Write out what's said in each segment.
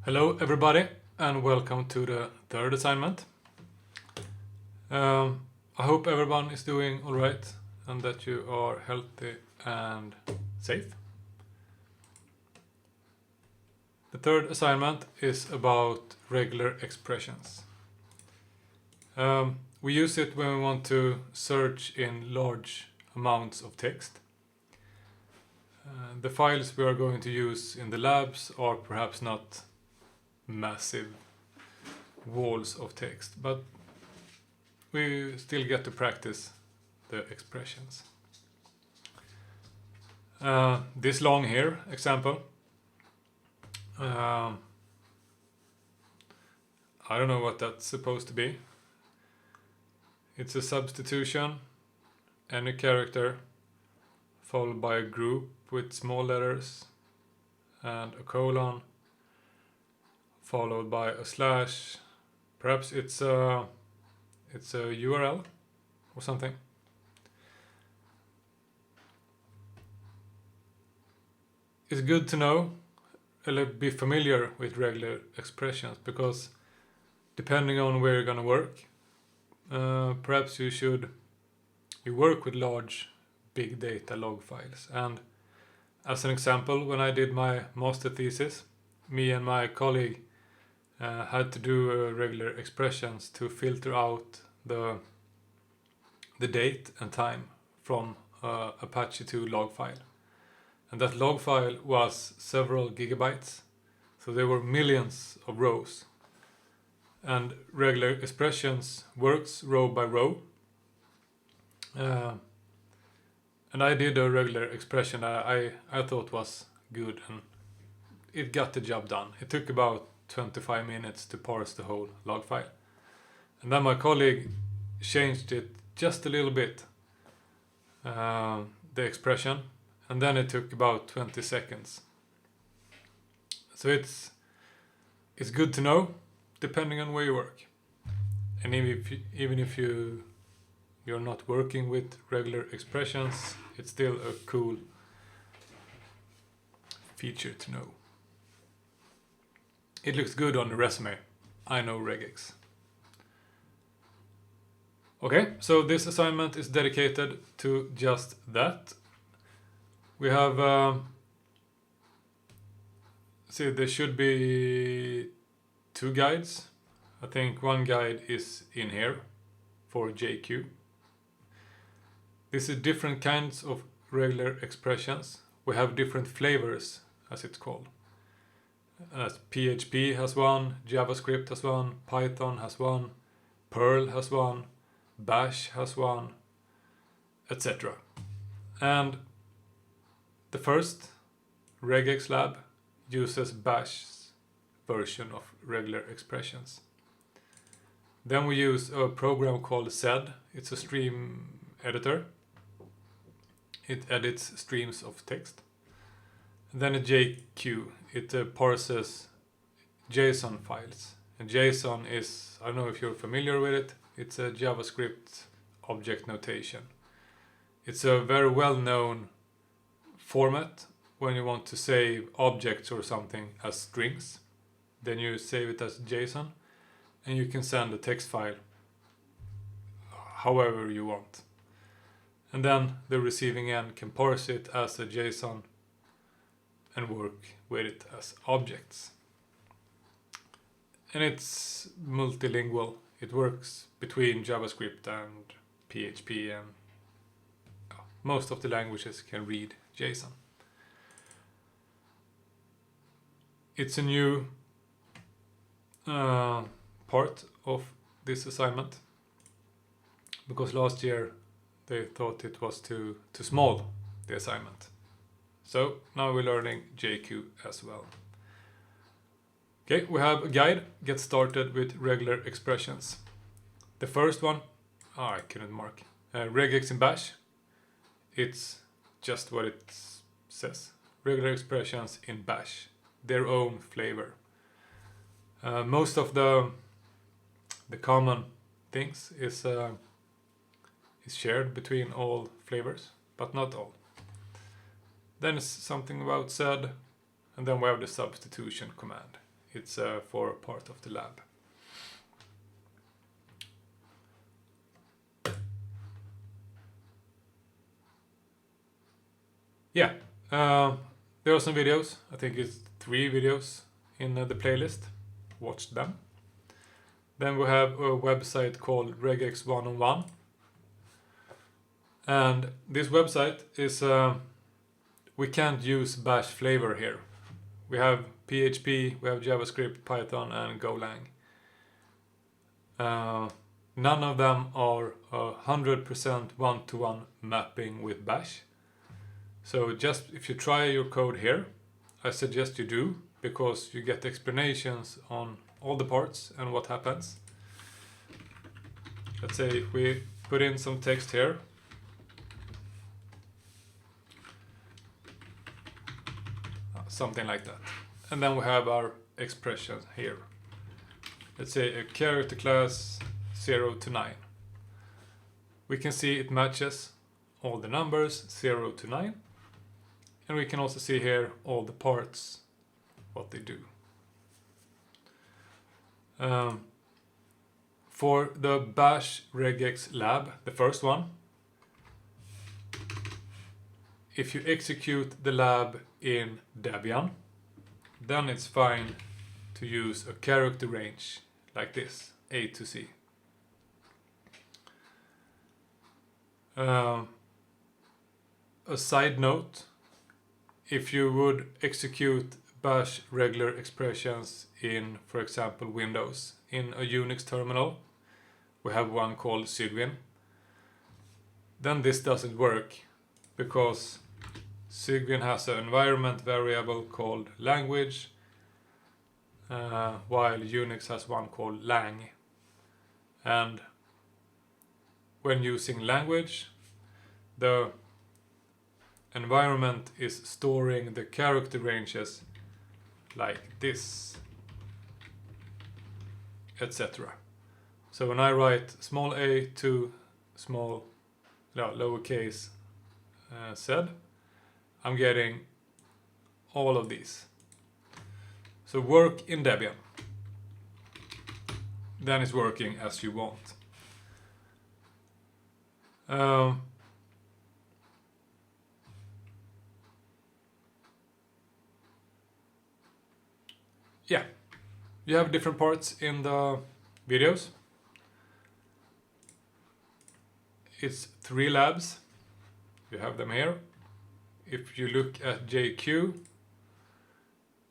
Hello everybody and welcome to the third assignment. I hope everyone is doing alright and that you are healthy and safe. The third assignment is about regular expressions. We use it when we want to search in large amounts of text. The files we are going to use in the labs are perhaps not massive walls of text, but we still get to practice the expressions. This long here example, I don't know what that's supposed to be. It's a substitution, any character followed by a group with small letters and a colon followed by a slash. Perhaps it's a URL or something. It's good to know, be familiar with regular expressions, because depending on where you're gonna work, perhaps you work with large big data log files. And as an example, when I did my master thesis, me and my colleague had to do regular expressions to filter out the date and time from Apache 2 log file. And that log file was several gigabytes, so there were millions of rows. And regular expressions works row by row. And I did a regular expression I thought was good, and it got the job done. It took about 25 minutes to parse the whole log file. And then my colleague changed it just a little bit, the expression, and then it took about 20 seconds. So it's good to know, depending on where you work. And even if you're not working with regular expressions, it's still a cool feature to know. It looks good on the resume. I know regex. Okay, so this assignment is dedicated to just that. We have, see, there should be 2 guides. I think one guide is in here for JQ. This is different kinds of regular expressions. We have different flavors, as it's called. PHP has one, JavaScript has one, Python has one, Perl has one, Bash has one, etc. And the first regex lab uses Bash's version of regular expressions. Then we use a program called Zed. It's a stream editor. It edits streams of text. And then a JQ. It parses JSON files. And JSON is, I don't know if you're familiar with it, it's a JavaScript object notation. It's a very well-known format when you want to save objects or something as strings. Then you save it as JSON, and you can send a text file however you want. And then the receiving end can parse it as a JSON and work with it as objects. And it's multilingual. It works between JavaScript and PHP, and most of the languages can read JSON. It's a new part of this assignment, because last year they thought it was too small, the assignment. So now we're learning JQ as well. Okay, we have a guide. Get started with regular expressions. The first one, I couldn't mark. Regex in Bash. It's just what it says. Regular expressions in Bash. Their own flavor. Most of the common things is shared between all flavors, but not all. Then it's something about Zed, and then we have the substitution command. it's for part of the lab. Yeah, there are some videos. I think it's 3 videos in the playlist. Watch them. Then we have a website called regex 101. And this website is, we can't use bash flavor here. We have PHP, we have JavaScript, Python, and Golang. None of them are 100% one-to-one mapping with bash. So just if you try your code here, I suggest you do, because you get explanations on all the parts and what happens. Let's say if we put in some text here. Something like that. And then we have our expression here. Let's say a character class 0 to 9. We can see it matches all the numbers 0 to 9. And we can also see here all the parts, what they do. For the bash regex lab, the first one, if you execute the lab in Debian, then it's fine to use a character range like this, A to C. A side note, if you would execute bash regular expressions in, for example, Windows, in a Unix terminal, we have one called Cygwin, then this doesn't work, because Cygwin has an environment variable called language, while Unix has one called lang. And when using language, the environment is storing the character ranges like this, etc. So when I write small a to small, lowercase z, I'm getting all of these. So work in Debian. Then it's working as you want. Yeah, you have different parts in the videos. It's 3 labs. You have them here. If you look at JQ,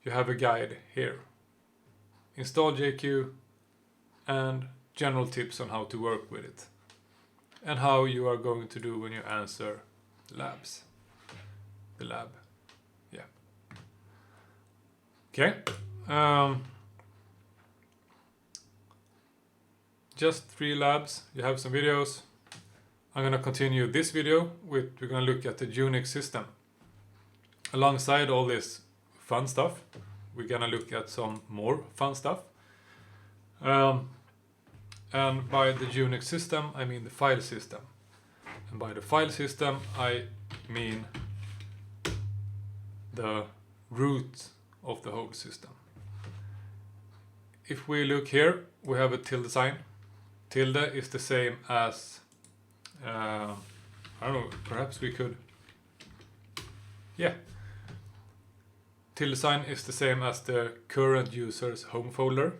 you have a guide here. Install JQ and general tips on how to work with it. And how you are going to do when you answer labs. The lab. Yeah. Okay. Just 3 labs. You have some videos. I'm going to continue this video with, we're going to look at the Unix system. Alongside all this fun stuff, we're going to look at some more fun stuff. And by the Unix system, I mean the file system. And by the file system, I mean the root of the whole system. If we look here, we have a tilde sign. Tilde is the same as, I don't know, perhaps we could, yeah. Tilde sign is the same as the current user's home folder.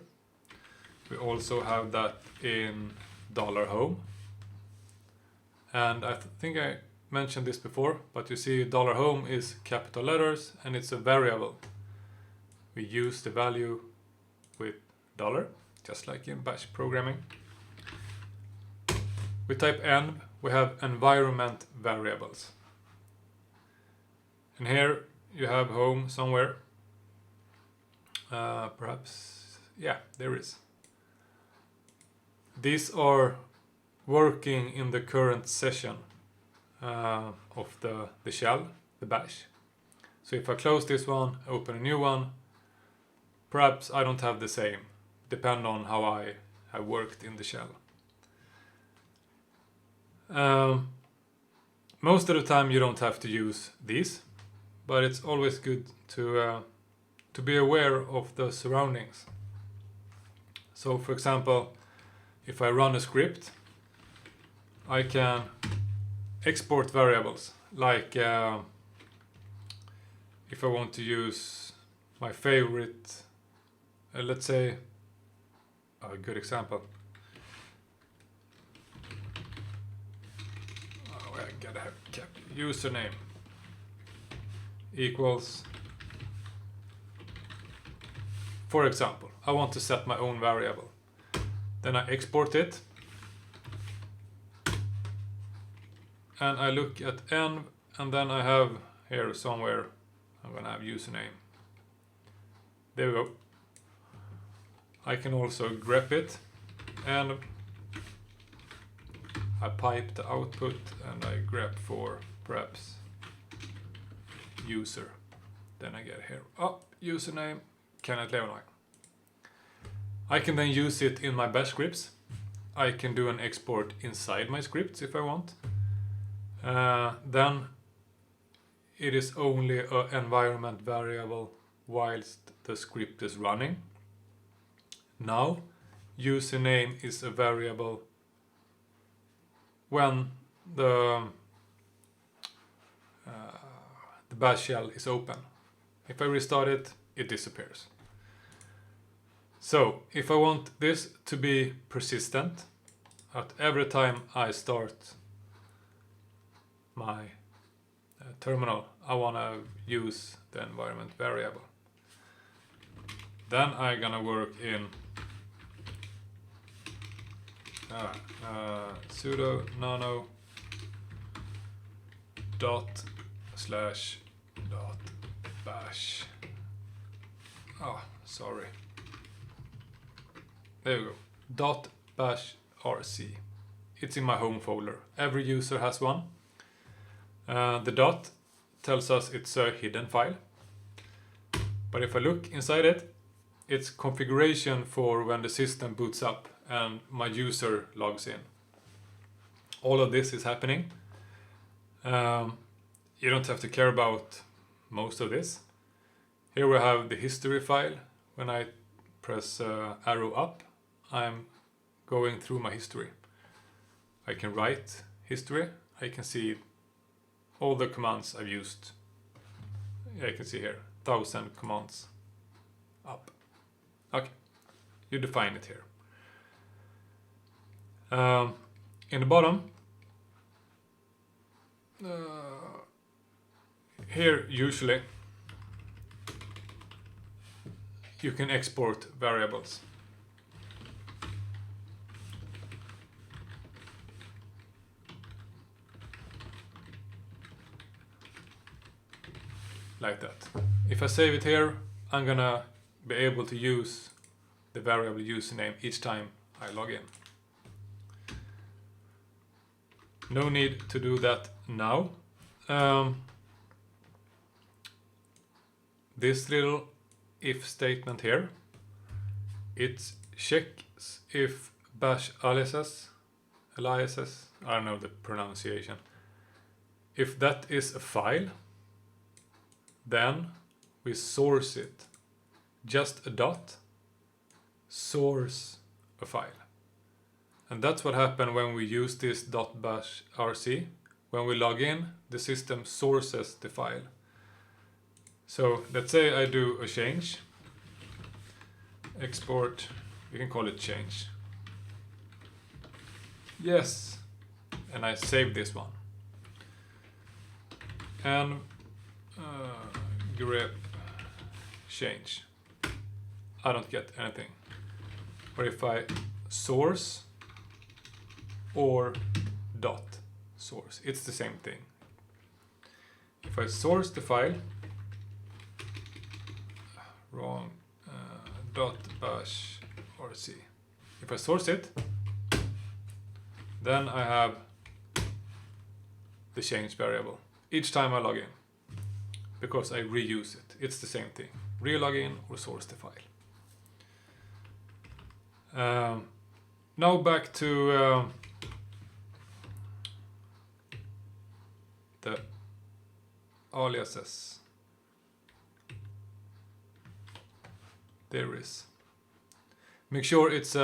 We also have that in $home. And I think I mentioned this before, but you see $home is capital letters and it's a variable. We use the value with $, just like in bash programming. We type env, we have environment variables. And here you have home somewhere. Perhaps, yeah, there is. These are working in the current session of the shell, the bash. So if I close this one, open a new one, perhaps I don't have the same, depend on how I have worked in the shell. Most of the time you don't have to use these, but it's always good to to be aware of the surroundings. So for example, if I run a script, I can export variables, like if I want to use my favorite, let's say, a good example. Oh, I gotta have username equals, for example, I want to set my own variable. Then I export it, and I look at env, and then I have here somewhere, I'm gonna have username. There we go. I can also grep it, and I pipe the output, and I grep for perhaps user. Then I get here, oh, username, Kenneth Leonard. I can then use it in my bash scripts. I can do an export inside my scripts if I want. Then it is only an environment variable whilst the script is running. Now, username is a variable when the bash shell is open. If I restart it, it disappears. So, if I want this to be persistent, at every time I start my terminal, I want to use the environment variable. Then I'm gonna work in sudo nano dot slash dot bash. Oh, sorry. There we go. Dot bash rc. It's in my home folder. Every user has one. The dot tells us it's a hidden file. But if I look inside it, it's configuration for when the system boots up and my user logs in. All of this is happening. You don't have to care about most of this. Here we have the history file. When I press arrow up, I'm going through my history. I can write history. I can see all the commands I've used. I can see here, 1000 commands up. Okay, you define it here. In the bottom, here usually you can export variables. Like that. If I save it here, I'm gonna be able to use the variable username each time I log in. No need to do that now. This little if statement here, it checks if bash aliases, I don't know the pronunciation, if that is a file, then we source it, just a dot, source a file. And that's what happened when we use this .bash rc. When we log in, the system sources the file. So let's say I do a change, export, we can call it change. Yes, and I save this one. And grep change. I don't get anything. But if I source or dot source, it's the same thing. If I source the file, wrong, dot bash rc. If I source it, then I have the change variable each time I log in, because I reuse it. It's the same thing. Re-log in or source the file. Now back to the aliases. there is. Make sure it's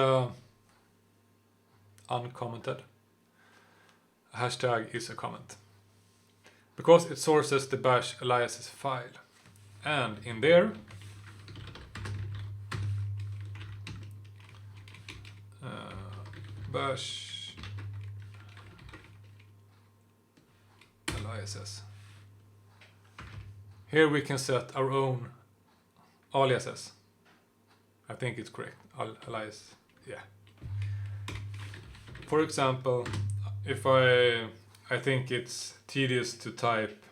uncommented. A hashtag is a comment. Because it sources the bash aliases file. And in there, bash aliases. Here we can set our own aliases. I think it's correct. Alias, yeah. For example, if I think it's tedious to type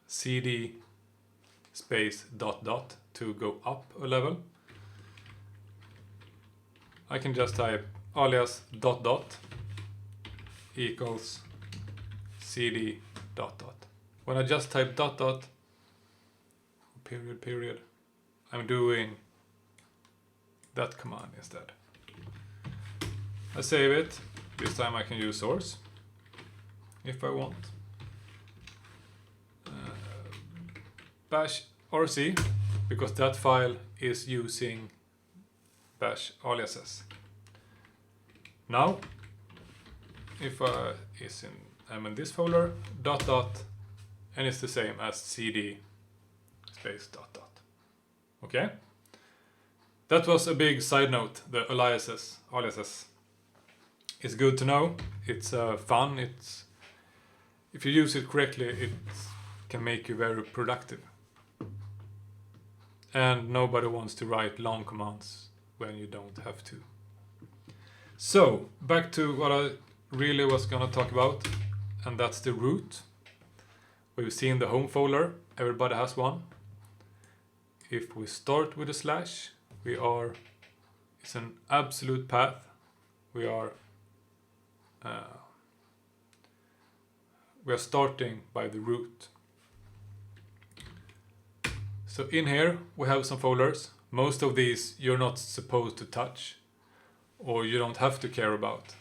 cd space ... to go up a level. I can just type alias ... equals cd ... When I just type ... period, I'm doing that command instead. I save it. This time I can use source if I want. Bash rc, because that file is using bash aliases. Now, if I'm in this folder, ... and it's the same as cd space ... Okay? That was a big side note, the aliases. It's good to know. It's fun. If you use it correctly, it can make you very productive. And nobody wants to write long commands when you don't have to. So, back to what I really was gonna talk about, and that's the root. We've seen the home folder, everybody has one. If we start with a slash, it's an absolute path. We are starting by the root. So in here we have some folders. Most of these you're not supposed to touch, or you don't have to care about.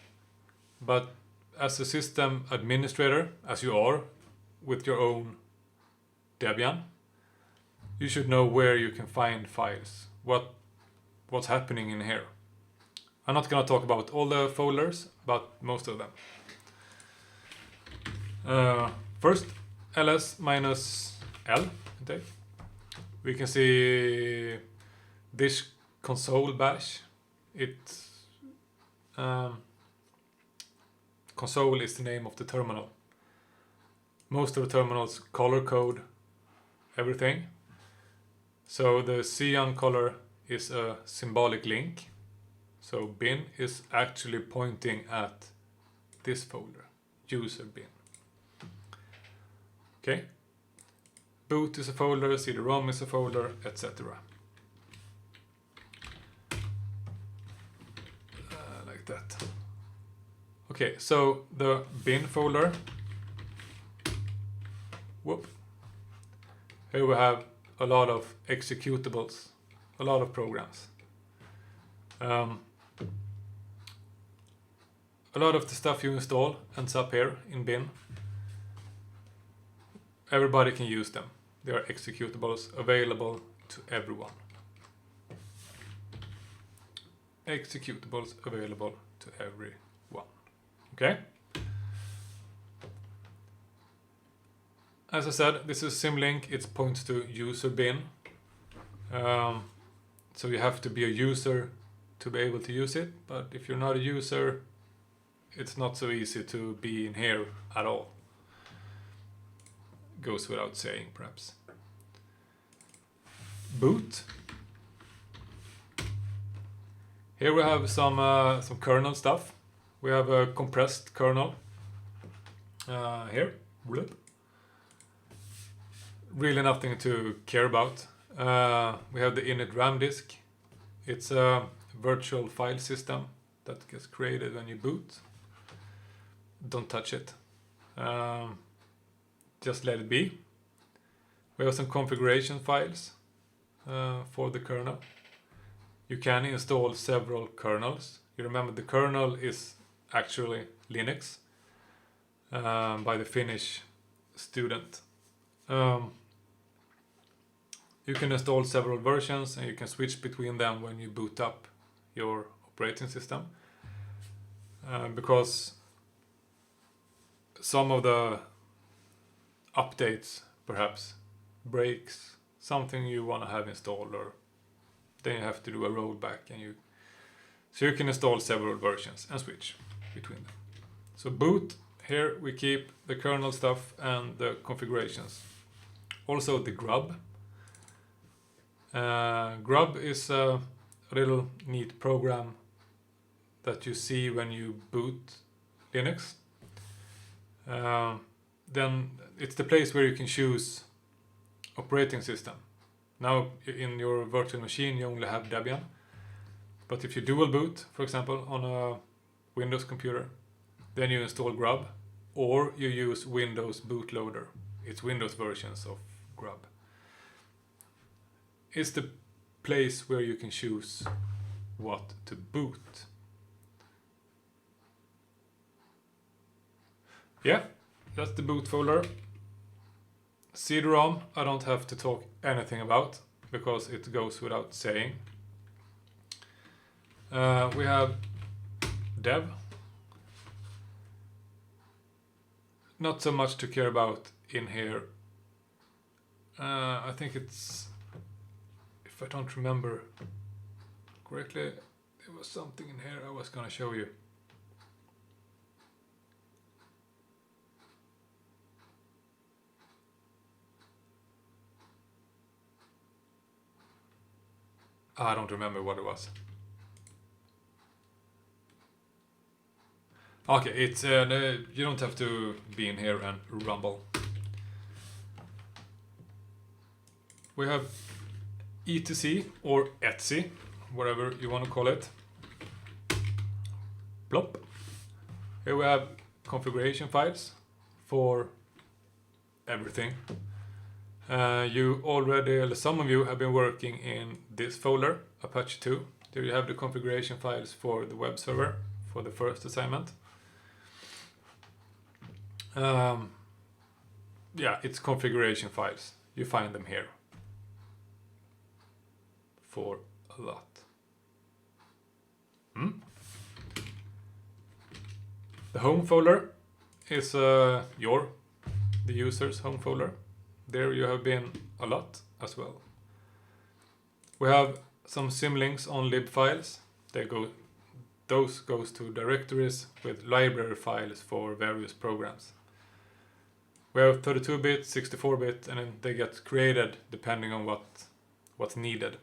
But as a system administrator, as you are with your own Debian, you should know where you can find files, what's happening in here. I'm not gonna talk about all the folders, but most of them. First, ls-l, we can see this console bash. Console is the name of the terminal. Most of the terminals color code everything. So the cyan color is a symbolic link. So bin is actually pointing at this folder, user bin. Okay. Boot is a folder, CD-ROM is a folder, etc. Like that. Okay, so the bin folder. Here we have a lot of executables, a lot of programs. A lot of the stuff you install ends up here in bin. Everybody can use them. They are executables available to everyone. Executables available to everyone. Okay? As I said, this is a symlink. It points to user bin. So you have to be a user to be able to use it. But if you're not a user, it's not so easy to be in here at all. Goes without saying, perhaps. Boot. Here we have some kernel stuff. We have a compressed kernel. Here. Really nothing to care about. We have the init RAM disk. It's a virtual file system that gets created when you boot. Don't touch it. Just let it be. We have some configuration files for the kernel. You can install several kernels. You remember the kernel is actually Linux by the Finnish student. You can install several versions and you can switch between them when you boot up your operating system. Because some of the updates perhaps breaks something you want to have installed, or then you have to do a rollback, and so you can install several versions and switch between them. So boot, here we keep the kernel stuff and the configurations. Also the grub. Grub is a little neat program that you see when you boot Linux. Then it's the place where you can choose operating system. Now in your virtual machine you only have Debian, but if you dual boot, for example, on a Windows computer, then you install grub, or you use Windows bootloader. It's Windows versions of grub. It's the place where you can choose what to boot. Yeah, that's the boot folder. CD-ROM I don't have to talk anything about because it goes without saying. We have dev. Not so much to care about in here. I think it's, if I don't remember correctly, there was something in here I was gonna show you. I don't remember what it was. Okay, it's you don't have to be in here and rumble. We have etc or etc, whatever you want to call it. Plop. Here we have configuration files for everything. You already, some of you have been working in this folder, Apache 2. There you have the configuration files for the web server for the first assignment. Yeah, it's configuration files. You find them here for a lot. The home folder is the user's home folder. There you have been a lot as well. We have some symlinks on lib files. Those goes to directories with library files for various programs. We have 32-bit, 64-bit, and then they get created depending on what's needed.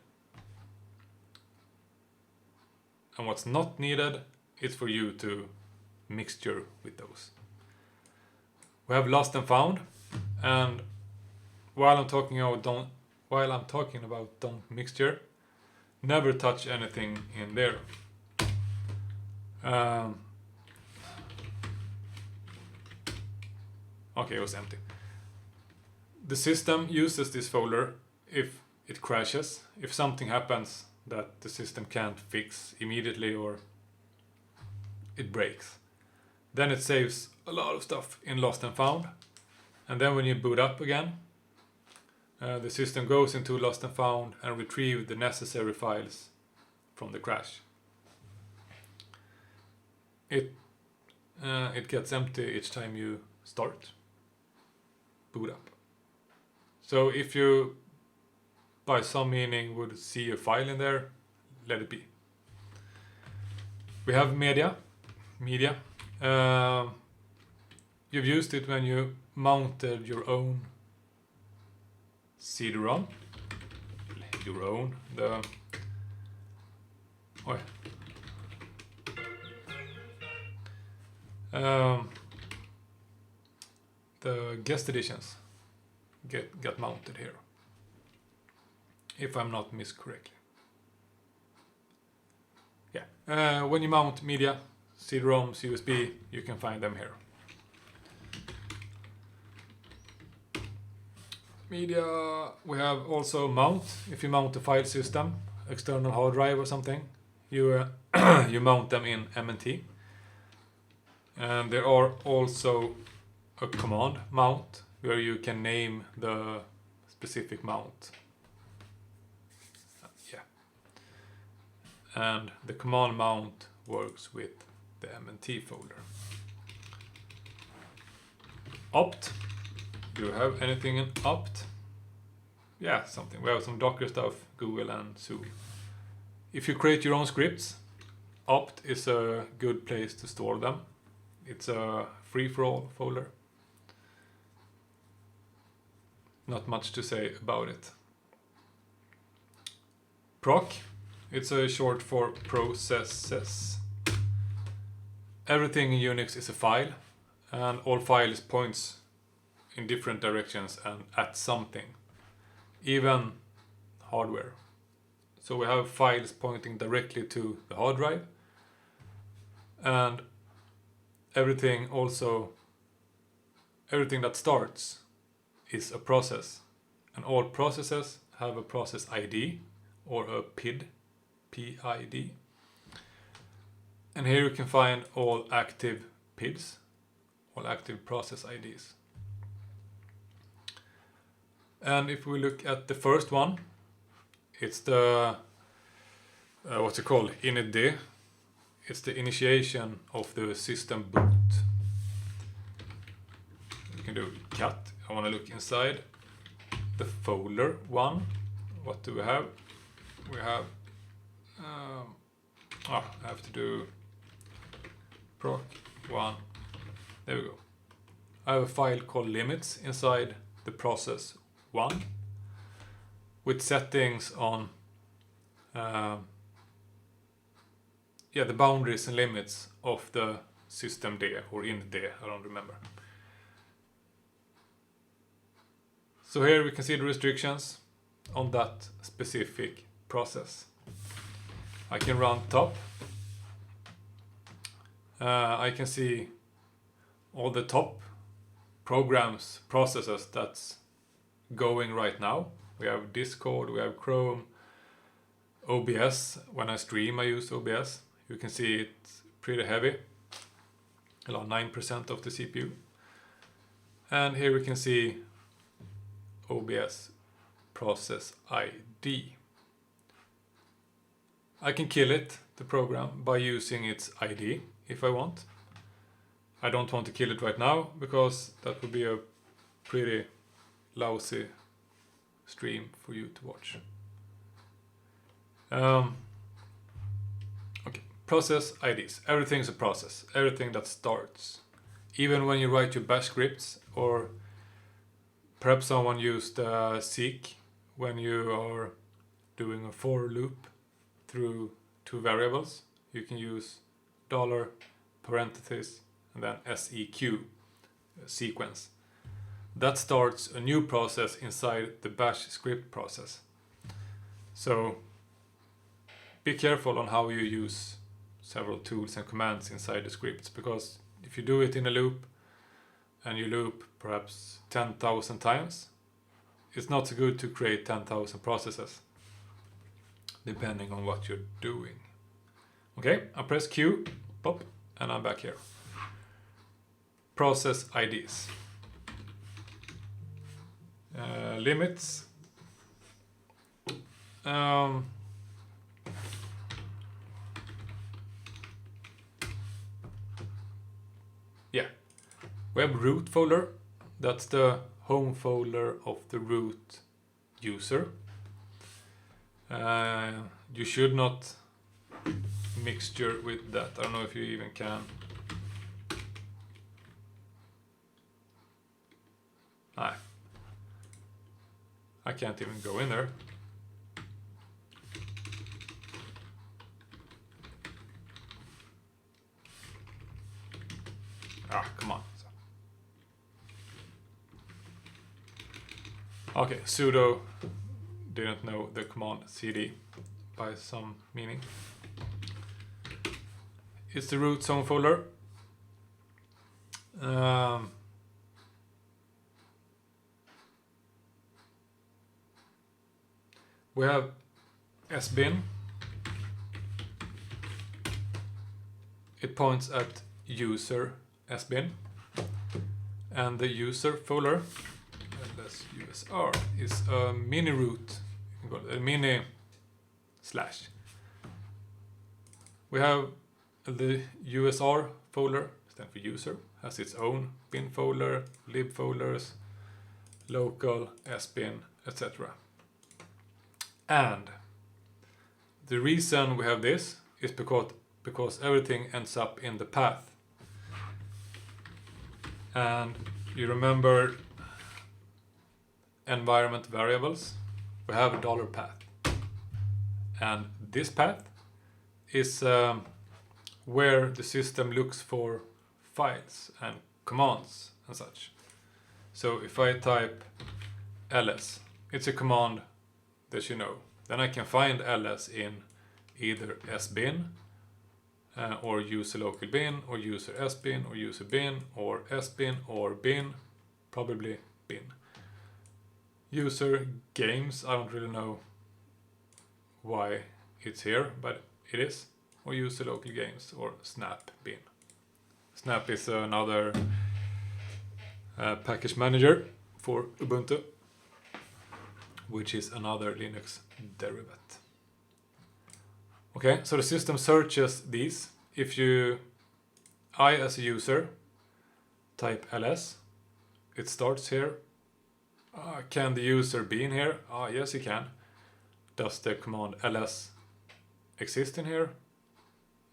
And what's not needed is for you to mixture with those. We have lost and found, and while I'm talking about don't mixture, never touch anything in there. Okay, it was empty. The system uses this folder if it crashes, if something happens that the system can't fix immediately or it breaks. Then it saves a lot of stuff in lost and found, and then when you boot up again, the system goes into lost and found and retrieve the necessary files from the crash. It gets empty each time you start boot up. So if you by some meaning would see a file in there, let it be. We have media. You've used it when you mounted your own CD-ROM. The guest editions get mounted here, if I'm not miscorrectly. Yeah, when you mount media, CD-ROMs, USB, you can find them here. Media, we have also mount. If you mount a file system, external hard drive or something, you you mount them in MNT. And there are also a command mount where you can name the specific mount and the command mount works with the MNT folder. Opt. Do you have anything in opt? Yeah, something. We have some Docker stuff, Google and Zool. If you create your own scripts, opt is a good place to store them. It's a free-for-all folder. Not much to say about it. Proc, it's a short for processes. Everything in Unix is a file, and all files points in different directions and at something, even hardware. So we have files pointing directly to the hard drive, and everything that starts is a process, and all processes have a process ID or a PID, PID. And here you can find all active PIDs, all active process IDs. And if we look at the first one, it's the what's it called? initd. It's the initiation of the system boot. You can do cat. I want to look inside the folder one. What do we have? We have I have to do proc one. There we go. I have a file called limits inside the process one with settings on the boundaries and limits of the systemd or initd, I don't remember. So here we can see the restrictions on that specific process. I can run top. I can see all the top programs, processes that's going right now. We have Discord, we have Chrome, OBS. When I stream I use OBS. You can see it's pretty heavy, around 9% of the CPU. And here we can see OBS process ID. I can kill it, the program, by using its ID if I want. I don't want to kill it right now because that would be a pretty lousy stream for you to watch. Okay, process IDs. Everything's a process. Everything that starts. Even when you write your bash scripts, or perhaps someone used seek when you are doing a for loop through two variables. You can use dollar parenthesis and then seq sequence. That starts a new process inside the bash script process. So be careful on how you use several tools and commands inside the scripts, because if you do it in a loop and you loop perhaps 10,000 times, it's not so good to create 10,000 processes, depending on what you're doing. Okay, I press Q, pop, and I'm back here. Process IDs. Limits. We have root folder. That's the home folder of the root user. You should not mixture with that. I don't know if you even can. I can't even go in there. Come on. Okay, sudo didn't know the command cd by some meaning. It's the root zone folder. We have sbin. It points at user sbin, and the user folder, usr, is a mini root, a mini slash. we have the USR folder, stands for user, has its own bin folder, lib folders, local, sbin, etc. And the reason we have this is because everything ends up in the path. And you remember environment variables? We have a $path. And this path is where the system looks for files and commands and such. So if I type ls, it's a command that you know. Then I can find ls in either sbin or user local bin or user sbin or user bin or sbin or bin, probably bin. User games, I don't really know why it's here, but it is. Or user local games or snap bin. Snap is another package manager for Ubuntu, which is another Linux derivative. Okay, so the system searches these. If I as a user type ls, it starts here. Can the user be in here? Yes, he can. Does the command ls exist in here?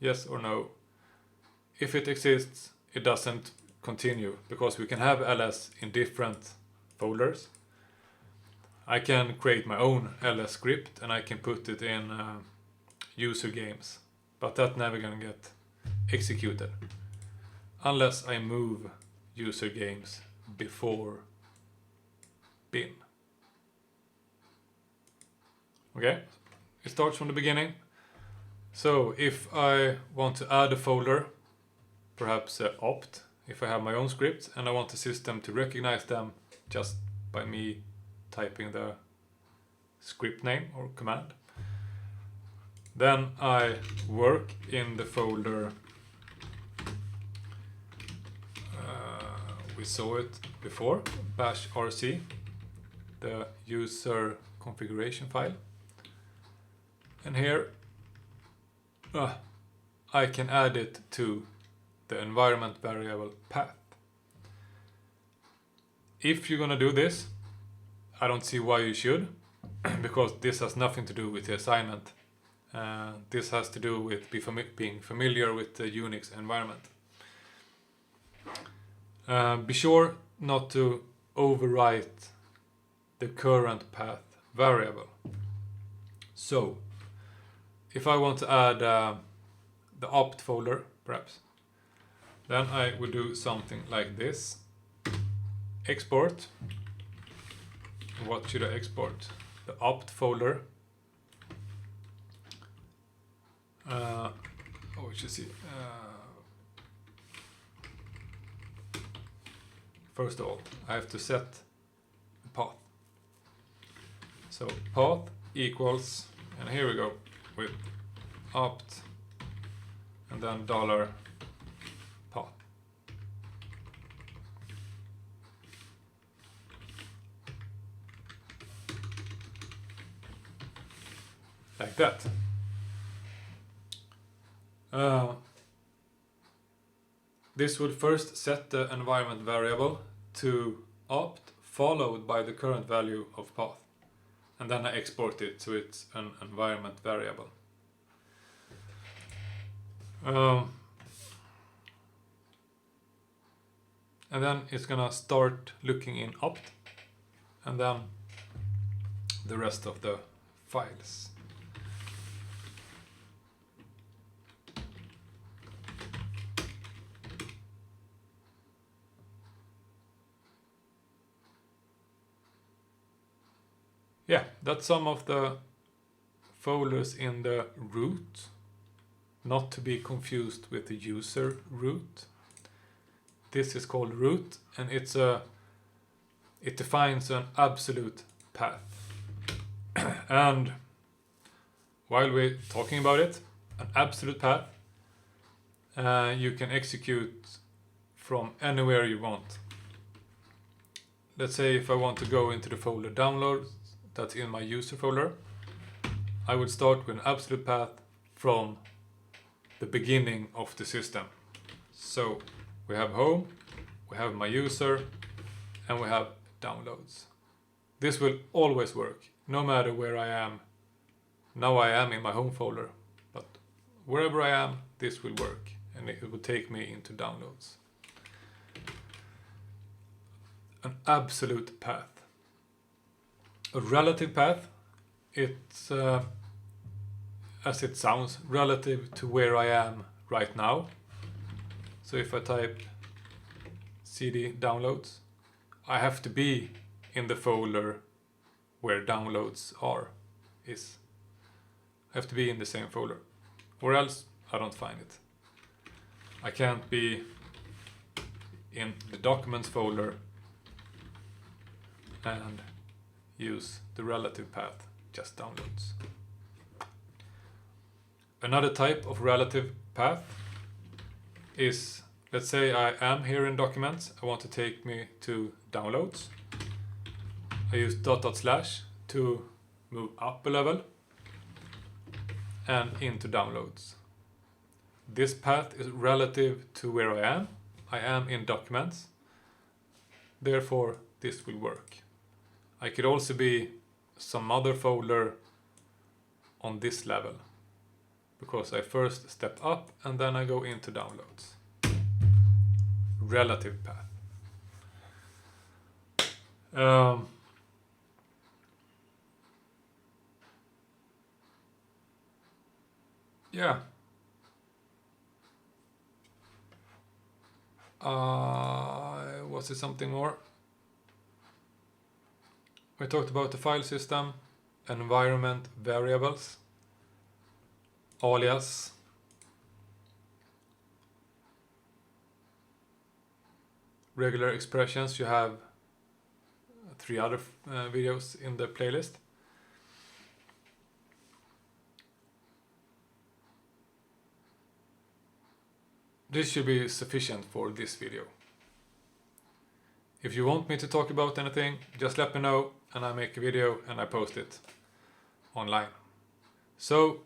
Yes or no? If it exists, it doesn't continue, because we can have ls in different folders. I can create my own ls script and I can put it in user games, but that's never gonna get executed unless I move user games before bin. Okay, it starts from the beginning. So if I want to add a folder, perhaps opt, if I have my own scripts and I want the system to recognize them just by me typing the script name or command, then I work in the folder, we saw it before, bash rc, the user configuration file. And here I can add it to the environment variable path. If you're gonna do this, I don't see why you should, because this has nothing to do with the assignment. This has to do with being familiar with the Unix environment. Be sure not to overwrite the current path variable. So, if I want to add the opt folder, perhaps, then I would do something like this. Export. What should I export? The opt folder. We should see. First of all, I have to set the path. So path equals, and here we go with opt and then $path. Like that. This would first set the environment variable to opt, followed by the current value of path. And then I export it so it's an environment variable. And then it's gonna start looking in opt, and then the rest of the files. Yeah, that's some of the folders in the root, not to be confused with the user root. This is called root, and it defines an absolute path. And while we're talking about it, an absolute path, you can execute from anywhere you want. Let's say if I want to go into the folder downloads, that's in my user folder, I would start with an absolute path from the beginning of the system. So we have home, we have my user, and we have downloads. This will always work, no matter where I am. Now I am in my home folder, but wherever I am, this will work, and it will take me into downloads. An absolute path. A relative path, it's, as it sounds, relative to where I am right now. So if I type cd downloads, I have to be in the folder where downloads is. I have to be in the same folder, or else I don't find it. I can't be in the documents folder and use the relative path, just downloads. Another type of relative path is, let's say I am here in documents, I want to take me to downloads. I use ... to move up a level and into downloads. This path is relative to where I am. I am in documents. Therefore, this will work. I could also be some other folder on this level, because I first step up and then I go into downloads. Relative path. Yeah. Was it something more? We talked about the file system, environment variables, alias, regular expressions. You have 3 other videos in the playlist. This should be sufficient for this video. If you want me to talk about anything, just let me know and I make a video and I post it online. So,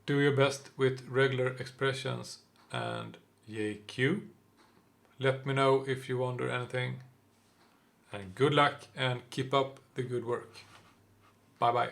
do your best with regular expressions and JQ. Let me know if you wonder anything. And good luck and keep up the good work. Bye bye.